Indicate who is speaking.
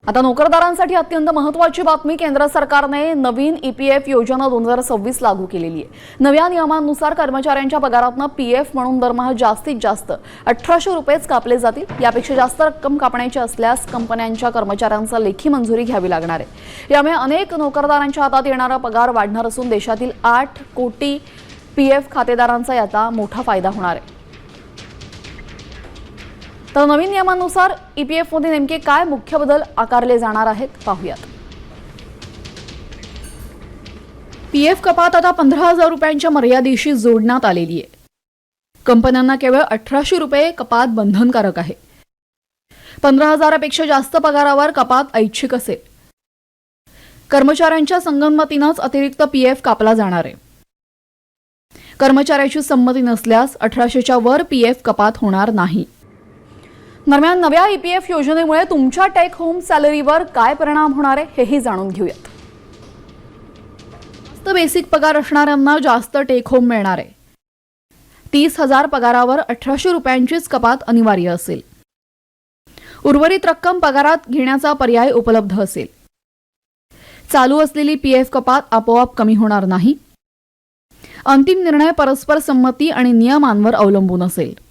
Speaker 1: आता नोकरदारांसाठी अत्यंत महत्त्वाची बातमी. केंद्र सरकारने नवीन ईपीएफ योजना 2026 लागू केलेली आहे. नव्या नियमांनुसार कर्मचाऱ्यांच्या पगारातून पीएफ म्हणून दरमहा जास्तीत जास्त 1800 रुपयेच कापले जातील. यापेक्षा जास्त रक्कम कापण्याची असल्यास कंपन्यांच्या कर्मचाऱ्यांचा लेखी मंजुरी घ्यावी लागणार आहे. यामुळे अनेक नोकरदारांच्या हातात येणारा पगार वाढणार असून देशातील 8 कोटी पीएफ खातेदारांचा याचा मोठा फायदा होणार आहे. तर नवीन नियमानुसार ईपीएफ मध्ये नेमके काय मुख्य बदल आकारले जाणार आहेत पाहूयात. पीएफ कपात आता 15,000 रुपयांच्या मर्यादेशी जोडण्यात आलेली आहे. कंपन्यांना केवळ 1800 रुपये कपात बंधनकारक आहे. 15,000पेक्षा जास्त पगारावर कपात ऐच्छिक असेल. कर्मचाऱ्यांच्या संगनमतीनेच अतिरिक्त पीएफ कापला जाणार आहे. कर्मचाऱ्याची संमती नसल्यास 1800च्या वर पीएफ कपात होणार नाही. दरम्यान नव्या ईपीएफ योजनेमुळे तुमच्या टेक होम सॅलरीवर काय परिणाम होणार आहे हेही जाणून घेऊयात. जास्त बेसिक पगार असणाऱ्यांना जास्त टेक होम मिळणार आहे. 30,000 पगारावर 1800 रुपयांचीच कपात अनिवार्य असेल. उर्वरित रक्कम पगारात घेण्याचा पर्याय उपलब्ध असेल. चालू असलेली पीएफ कपात आपोआप कमी होणार नाही. अंतिम निर्णय परस्पर संमती आणि नियमांवर अवलंबून असेल.